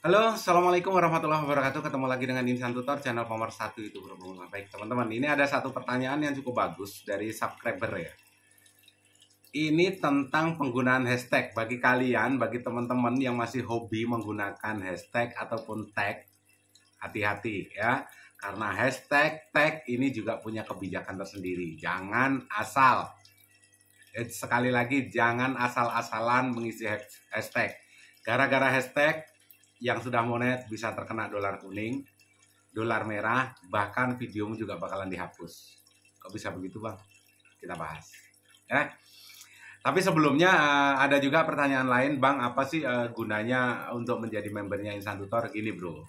Halo, Assalamualaikum warahmatullahi wabarakatuh. Ketemu lagi dengan Insan Tutor, channel nomor 1 itu bro. Baik teman-teman, ini ada satu pertanyaan yang cukup bagus dari subscriber ya. Ini tentang penggunaan hashtag. Bagi kalian, bagi teman-teman yang masih hobi menggunakan hashtag ataupun tag, hati-hati ya. Karena hashtag, tag ini juga punya kebijakan tersendiri. Jangan asal. Sekali lagi, jangan asal-asalan mengisi hashtag. Gara-gara hashtag yang sudah monet bisa terkena dolar kuning, dolar merah, bahkan videomu juga bakalan dihapus. Kok bisa begitu bang? Kita bahas. Ya. Tapi sebelumnya ada juga pertanyaan lain, bang, apa sih gunanya untuk menjadi membernya Insan Tutor? Gini bro,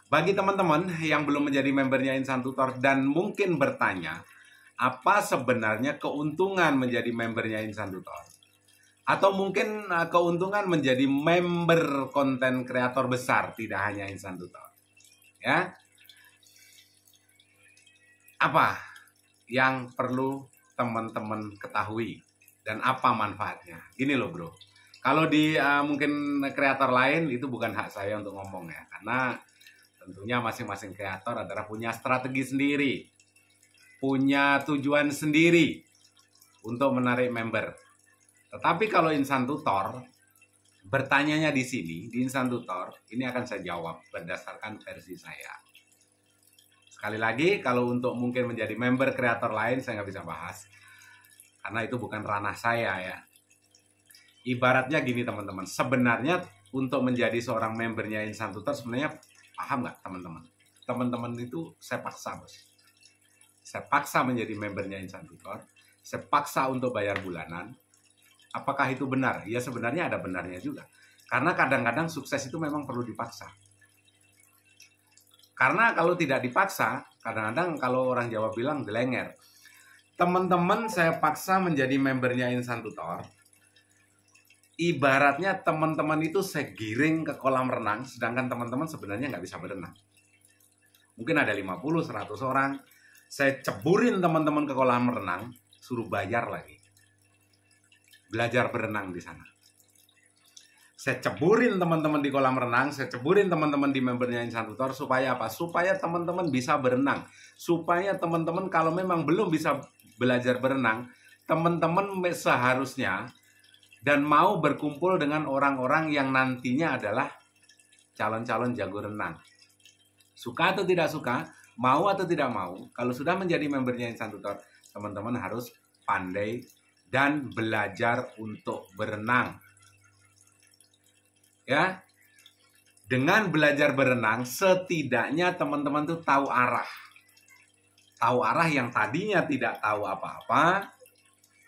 bagi teman-teman yang belum menjadi membernya Insan Tutor dan mungkin bertanya, apa sebenarnya keuntungan menjadi membernya Insan Tutor? Atau mungkin keuntungan menjadi member konten kreator besar, tidak hanya Insan Tutor. Ya, apa yang perlu teman-teman ketahui dan apa manfaatnya? Gini loh bro, kalau di mungkin kreator lain itu bukan hak saya untuk ngomong ya, karena tentunya masing-masing kreator adalah punya strategi sendiri, punya tujuan sendiri untuk menarik member. Tetapi kalau Insan Tutor, bertanyanya di sini, di Insan Tutor, ini akan saya jawab berdasarkan versi saya. Sekali lagi, kalau untuk mungkin menjadi member kreator lain, saya nggak bisa bahas. Karena itu bukan ranah saya ya. Ibaratnya gini teman-teman, sebenarnya untuk menjadi seorang membernya Insan Tutor, sebenarnya paham nggak teman-teman? Teman-teman itu saya paksa bos. Saya paksa menjadi membernya Insan Tutor, saya paksa untuk bayar bulanan. Apakah itu benar? Ya sebenarnya ada benarnya juga. Karena kadang-kadang sukses itu memang perlu dipaksa. Karena kalau tidak dipaksa, kadang-kadang kalau orang Jawa bilang gelenger. Teman-teman saya paksa menjadi membernya Insan Tutor. Ibaratnya teman-teman itu saya giring ke kolam renang, sedangkan teman-teman sebenarnya nggak bisa berenang. Mungkin ada 50-100 orang. Saya ceburin teman-teman ke kolam renang, suruh bayar lagi. Belajar berenang di sana. Saya ceburin teman-teman di kolam renang, saya ceburin teman-teman di membernya Insan Tutor supaya apa? Supaya teman-teman bisa berenang. Supaya teman-teman kalau memang belum bisa belajar berenang, teman-teman seharusnya dan mau berkumpul dengan orang-orang yang nantinya adalah calon-calon jago renang. Suka atau tidak suka, mau atau tidak mau, kalau sudah menjadi membernya Insan Tutor, teman-teman harus pandai dan belajar untuk berenang. Ya, dengan belajar berenang, setidaknya teman-teman tuh tahu arah. Tahu arah yang tadinya tidak tahu apa-apa,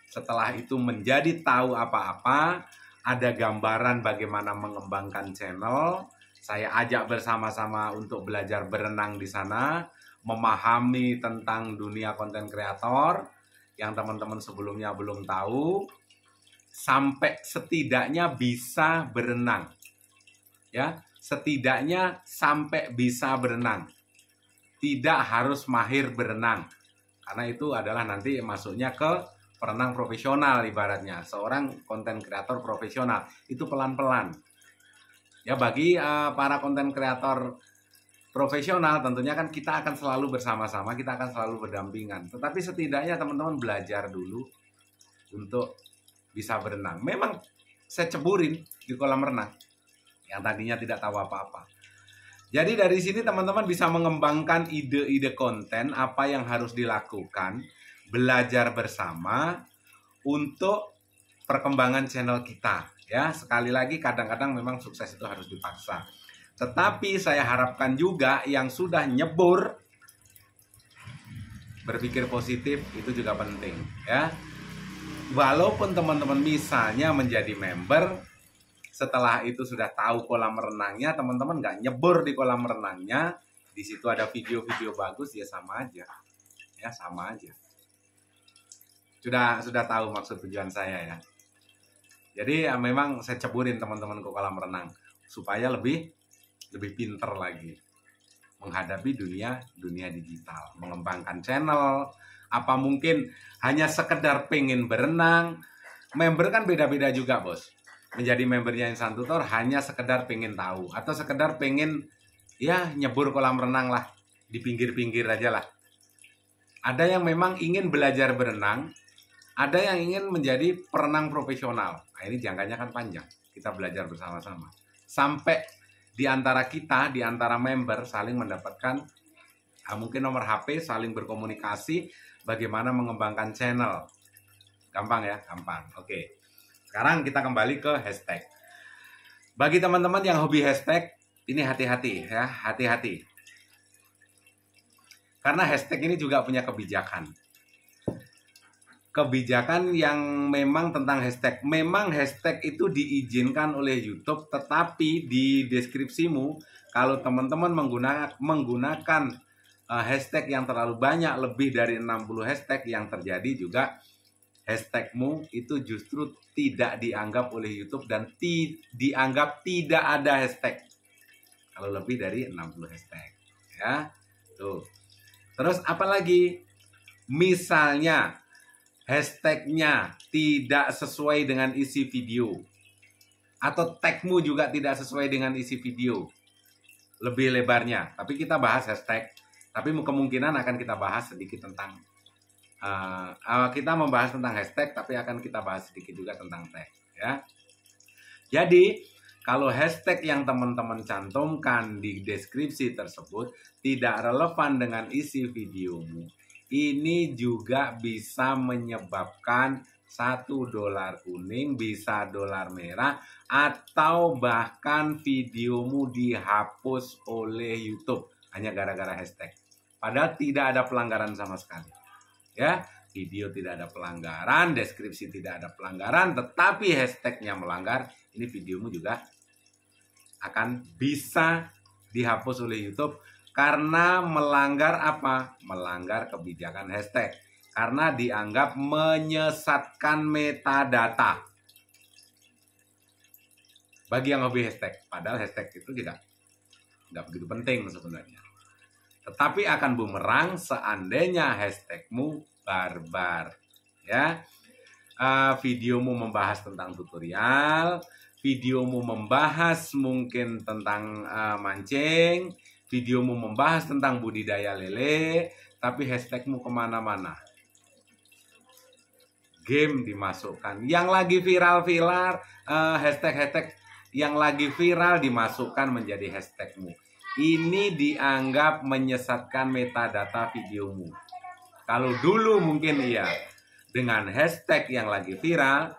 setelah itu menjadi tahu apa-apa, ada gambaran bagaimana mengembangkan channel. Saya ajak bersama-sama untuk belajar berenang di sana, memahami tentang dunia konten kreator yang teman-teman sebelumnya belum tahu, sampai setidaknya bisa berenang. Ya, setidaknya sampai bisa berenang. Tidak harus mahir berenang. Karena itu adalah nanti masuknya ke perenang profesional ibaratnya. Seorang konten kreator profesional. Itu pelan-pelan. Ya, bagi para konten kreator profesional tentunya kan kita akan selalu bersama-sama, kita akan selalu berdampingan. Tetapi setidaknya teman-teman belajar dulu untuk bisa berenang. Memang saya ceburin di kolam renang yang tadinya tidak tahu apa-apa. Jadi dari sini teman-teman bisa mengembangkan ide-ide konten apa yang harus dilakukan, belajar bersama untuk perkembangan channel kita. Ya, sekali lagi kadang-kadang memang sukses itu harus dipaksa. Tetapi saya harapkan juga yang sudah nyebur berpikir positif itu juga penting, ya. Walaupun teman-teman misalnya menjadi member, setelah itu sudah tahu kolam renangnya, teman-teman nggak nyebur di kolam renangnya, di situ ada video-video bagus, ya sama aja. Ya sama aja. Sudah tahu maksud tujuan saya ya. Jadi ya, memang saya ceburin teman-teman ke kolam renang supaya lebih pinter lagi menghadapi dunia digital, mengembangkan channel. Apa mungkin hanya sekedar pengen berenang? Member kan beda-beda juga bos. menjadi membernya Insan Tutor hanya sekedar pengen tahu atau sekedar pengen ya nyebur kolam renang lah, di pinggir-pinggir aja lah. Ada yang memang ingin belajar berenang, ada yang ingin menjadi perenang profesional. Nah, ini jangkanya kan panjang. Kita belajar bersama-sama. Sampai di antara kita, di antara member saling mendapatkan mungkin nomor HP, saling berkomunikasi bagaimana mengembangkan channel. Gampang ya? Gampang. Oke. Sekarang kita kembali ke hashtag. Bagi teman-teman yang hobi hashtag, ini hati-hati ya, hati-hati. Karena hashtag ini juga punya kebijakan. Kebijakan yang memang tentang hashtag. Memang hashtag itu diizinkan oleh YouTube, tetapi di deskripsimu, kalau teman-teman menggunakan hashtag yang terlalu banyak, lebih dari 60 hashtag, yang terjadi juga hashtagmu itu justru tidak dianggap oleh YouTube dan dianggap tidak ada hashtag. Kalau lebih dari 60 hashtag. Ya, tuh. Terus apalagi misalnya hashtagnya tidak sesuai dengan isi video atau tagmu juga tidak sesuai dengan isi video lebih lebarnya, tapi kita bahas hashtag, tapi kemungkinan akan kita bahas sedikit tentang kita membahas tentang hashtag, tapi akan kita bahas sedikit juga tentang tag ya. Jadi kalau hashtag yang teman-teman cantumkan di deskripsi tersebut tidak relevan dengan isi videomu, ini juga bisa menyebabkan $1 kuning, bisa $1 merah, atau bahkan videomu dihapus oleh YouTube hanya gara-gara hashtag. Padahal tidak ada pelanggaran sama sekali. Ya, video tidak ada pelanggaran, deskripsi tidak ada pelanggaran, tetapi hashtagnya melanggar, ini videomu juga akan bisa dihapus oleh YouTube karena melanggar apa? Melanggar kebijakan hashtag. Karena dianggap menyesatkan metadata. Bagi yang hobi hashtag, padahal hashtag itu tidak begitu penting sebenarnya. Tetapi akan bumerang seandainya hashtagmu barbar. Ya, videomu membahas tentang tutorial, videomu membahas mungkin tentang mancing, videomu membahas tentang budidaya lele, tapi hashtagmu kemana-mana. Game dimasukkan, yang lagi viral-viral, hashtag yang lagi viral dimasukkan menjadi hashtagmu. Ini dianggap menyesatkan metadata videomu. Kalau dulu mungkin iya, dengan hashtag yang lagi viral,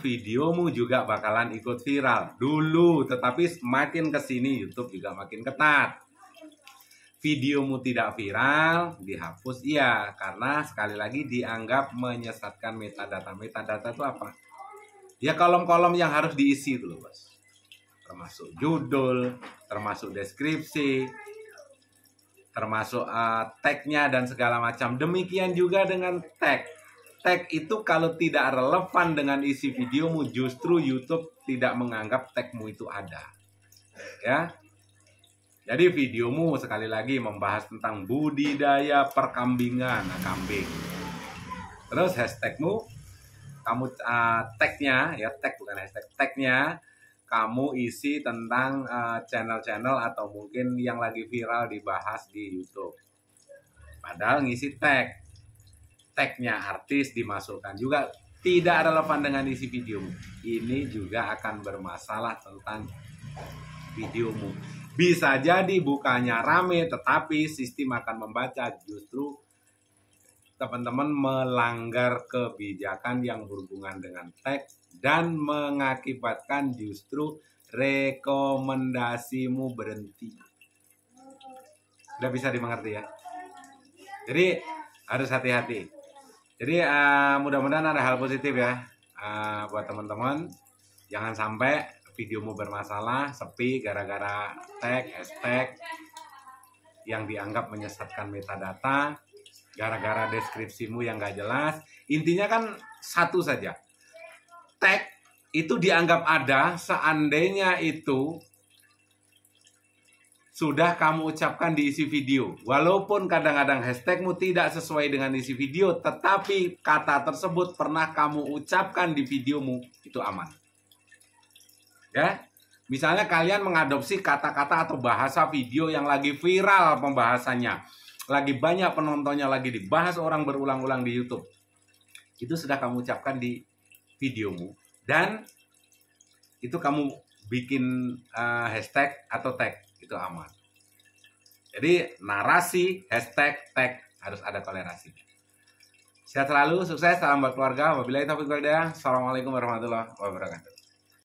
videomu juga bakalan ikut viral dulu, tetapi makin kesini YouTube juga makin ketat. Videomu tidak viral, dihapus iya, karena sekali lagi dianggap menyesatkan metadata. Metadata itu apa? Ya kolom-kolom yang harus diisi dulu, Bos. Termasuk judul, termasuk deskripsi, termasuk tagnya dan segala macam. Demikian juga dengan tag. Tag itu kalau tidak relevan dengan isi videomu, justru YouTube tidak menganggap tagmu itu ada. Ya. Jadi videomu sekali lagi membahas tentang budidaya perkambingan, kambing. Terus hashtagmu, kamu tagnya, ya tag bukan hashtag, tagnya kamu isi tentang channel-channel atau mungkin yang lagi viral dibahas di YouTube. Padahal ngisi tag. Tagnya artis dimasukkan juga tidak relevan dengan isi videomu. Ini juga akan bermasalah tentang videomu. Bisa jadi bukanya rame, tetapi sistem akan membaca justru teman-teman melanggar kebijakan yang berhubungan dengan tag dan mengakibatkan justru rekomendasimu berhenti. Sudah bisa dimengerti ya? Jadi harus hati-hati. Jadi mudah-mudahan ada hal positif ya buat teman-teman. Jangan sampai videomu bermasalah, sepi gara-gara tag, hashtag yang dianggap menyesatkan metadata, gara-gara deskripsimu yang gak jelas. Intinya kan satu saja. Tag itu dianggap ada seandainya itu sudah kamu ucapkan di isi video. Walaupun kadang-kadang hashtagmu tidak sesuai dengan isi video, tetapi kata tersebut pernah kamu ucapkan di videomu, itu aman. Ya, misalnya kalian mengadopsi kata-kata atau bahasa video yang lagi viral pembahasannya, lagi banyak penontonnya, lagi dibahas orang berulang-ulang di YouTube. Itu sudah kamu ucapkan di videomu, dan itu kamu bikin hashtag atau tag, itu aman. Jadi narasi, hashtag, tag harus ada toleransinya. Sehat selalu, sukses, salam buat keluarga. Wabillahi taufiq wal hidayah. Assalamualaikum warahmatullahi wabarakatuh.